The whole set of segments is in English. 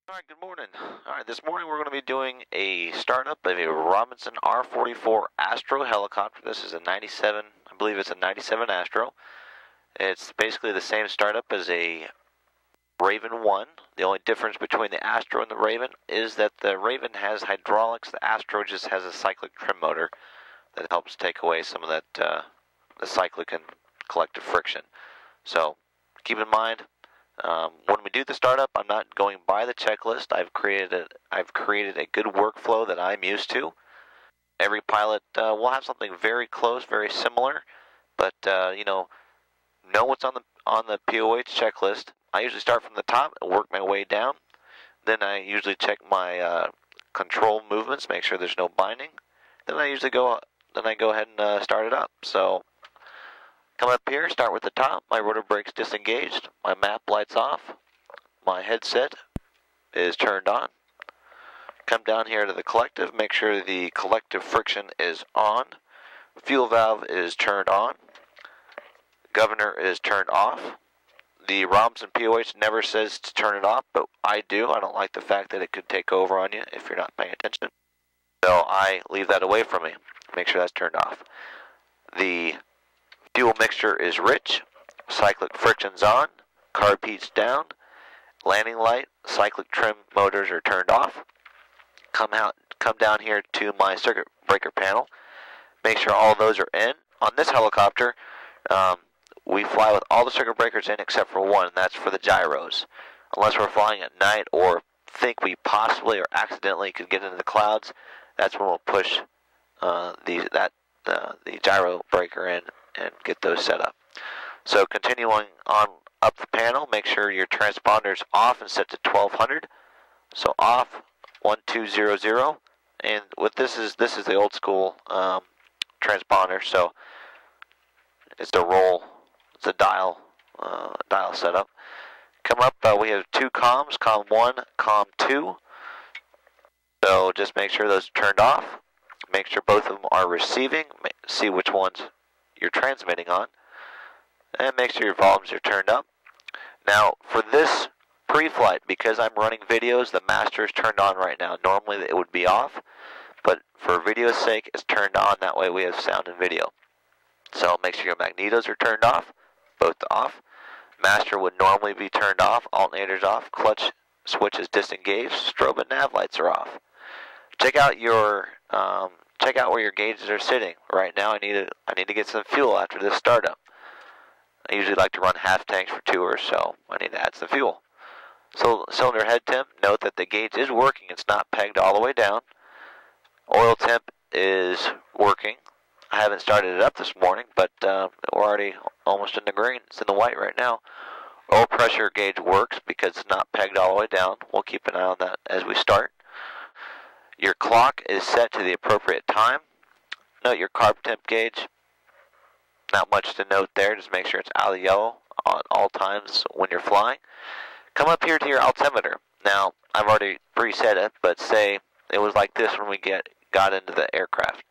Alright, good morning. Alright, this morning we're going to be doing a startup of a Robinson R44 Astro helicopter. This is a 97, I believe it's a 97 Astro. It's basically the same startup as a Raven 1. The only difference between the Astro and the Raven is that the Raven has hydraulics, the Astro just has a cyclic trim motor that helps take away some of that the cyclic and collective friction. So keep in mind, when we do the startup, I'm not going by the checklist. I've created a good workflow that I'm used to. Every pilot will have something very close, very similar, but know what's on the POH checklist. I usually start from the top and work my way down. Then I usually check my control movements, make sure there's no binding. Then I go ahead and start it up. So come up here, start with the top. My rotor brake's disengaged. My map light's off. My headset is turned on. Come down here to the collective. Make sure the collective friction is on. Fuel valve is turned on. Governor is turned off. The Robinson POH never says to turn it off, but I do. I don't like the fact that it could take over on you if you're not paying attention. So I leave that away from me. Make sure that's turned off. The fuel mixture is rich, cyclic friction's on, carb heat's down, landing light, cyclic trim motors are turned off. Come down here to my circuit breaker panel. Make sure all those are in. On this helicopter, we fly with all the circuit breakers in except for one, and that's for the gyros. Unless we're flying at night or think we possibly or accidentally could get into the clouds, that's when we'll push the gyro breaker in and get those set up. So continuing on up the panel, make sure your transponder's off and set to 1200. So off 1200, and with this is the old school transponder. So it's a dial setup. Come up, we have two comms, comm 1, comm 2. So just make sure those are turned off. Make sure both of them are receiving. See which ones you're transmitting on, and make sure your volumes are turned up. Now for this pre-flight, because I'm running videos, the master is turned on right now. Normally it would be off, but for video's sake it's turned on. That way we have sound and video. So make sure your magnetos are turned off, both off. Master would normally be turned off, alternators off, clutch switch is disengaged, strobe and nav lights are off. Check out where your gauges are sitting. Right now I need to get some fuel after this startup. I usually like to run half tanks for tours, so I need to add some fuel. So cylinder head temp, note that the gauge is working. It's not pegged all the way down. Oil temp is working. I haven't started it up this morning, but we're already almost in the green. It's in the white right now. Oil pressure gauge works because it's not pegged all the way down. We'll keep an eye on that as we start. Your clock is set to the appropriate time. Note your carb temp gauge. Not much to note there. Just make sure it's out of the yellow at all times when you're flying. Come up here to your altimeter. Now, I've already preset it, but say it was like this when we got into the aircraft.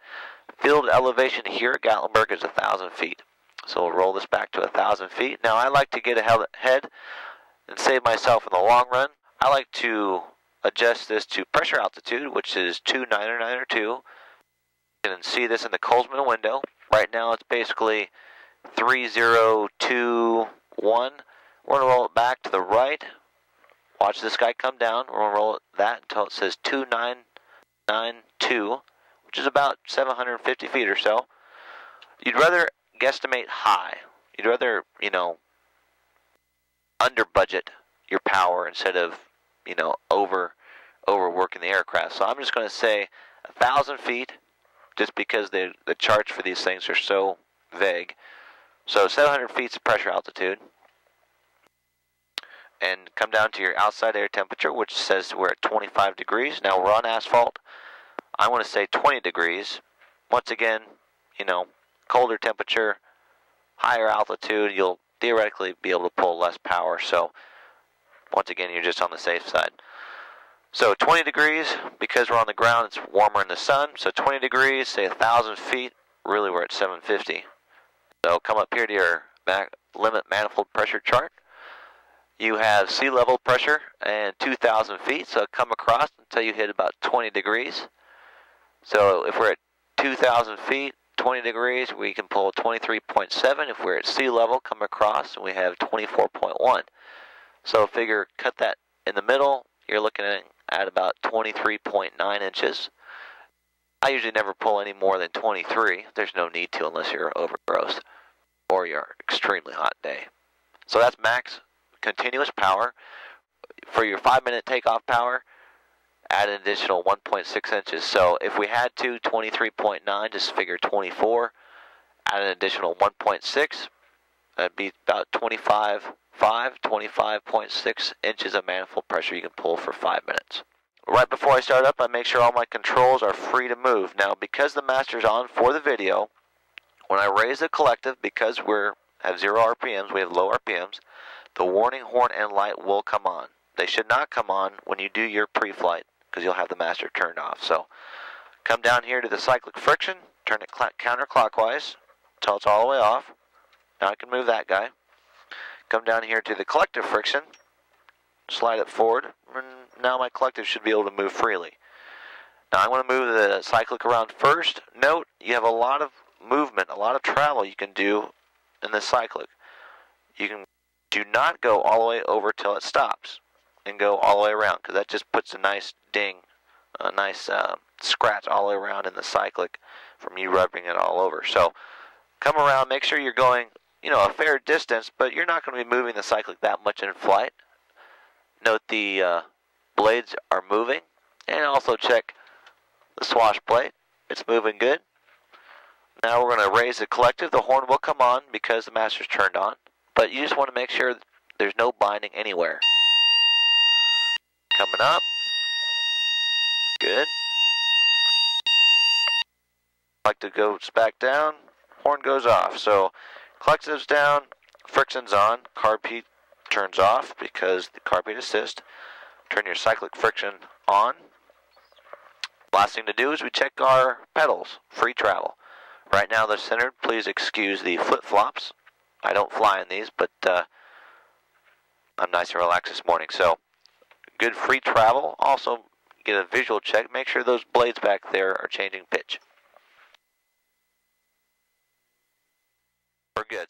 Field elevation here at Gatlinburg is 1,000 feet. So we'll roll this back to 1,000 feet. Now, I like to get ahead and save myself in the long run. I like to adjust this to pressure altitude, which is 2992. You can see this in the Colesman window. Right now it's basically 3021. We're going to roll it back to the right. Watch this guy come down. We're going to roll that until it says 2992, which is about 750 feet or so. You'd rather guesstimate high. You'd rather, under budget your power instead of, overworking the aircraft. So I'm just going to say 1,000 feet, just because the charts for these things are so vague. So 700 feet is pressure altitude. And come down to your outside air temperature, which says we're at 25 degrees. Now we're on asphalt. I want to say 20 degrees. Once again, colder temperature, higher altitude, you'll theoretically be able to pull less power. So once again, you're just on the safe side. So 20 degrees, because we're on the ground, it's warmer in the sun. So 20 degrees, say 1,000 feet, really we're at 750. So come up here to your limit manifold pressure chart. you have sea level pressure and 2,000 feet, so come across until you hit about 20 degrees. So if we're at 2,000 feet, 20 degrees, we can pull 23.7. If we're at sea level, come across and we have 24.1. So figure, cut that in the middle, you're looking at about 23.9 inches. I usually never pull any more than 23. There's no need to unless you're overgrossed or you're extremely hot day. So that's max continuous power. For your 5-minute takeoff power, add an additional 1.6 inches. So if we had to, 23.9, just figure 24, add an additional 1.6, that'd be about 25.6 inches of manifold pressure you can pull for 5 minutes. Right before I start up, I make sure all my controls are free to move. Now, because the master's on for the video, when I raise the collective, because we have 0 RPMs, we have low RPMs, the warning horn and light will come on. They should not come on when you do your pre-flight, because you'll have the master turned off. So come down here to the cyclic friction, turn it counterclockwise until it's all the way off. Now I can move that guy. Come down here to the collective friction, slide it forward, and now my collective should be able to move freely. Now I want to move the cyclic around first. Note, you have a lot of movement, a lot of travel you can do in the cyclic. You can do not go all the way over till it stops and go all the way around, because that just puts a nice ding, a nice scratch all the way around in the cyclic from you rubbing it all over. So come around, make sure you're going, a fair distance, but you're not going to be moving the cyclic that much in flight. Note the blades are moving, and also check the swash plate. It's moving good. Now we're going to raise the collective. The horn will come on because the master's turned on, but you just want to make sure there's no binding anywhere. Coming up. Good. Like to go back down, horn goes off. So collective's down, friction's on, carb heat turns off because the carb heat assist. Turn your cyclic friction on. Last thing to do is we check our pedals, free travel. Right now they're centered. Please excuse the flip-flops. I don't fly in these, but I'm nice and relaxed this morning. So good free travel. Also get a visual check. Make sure those blades back there are changing pitch. We're good.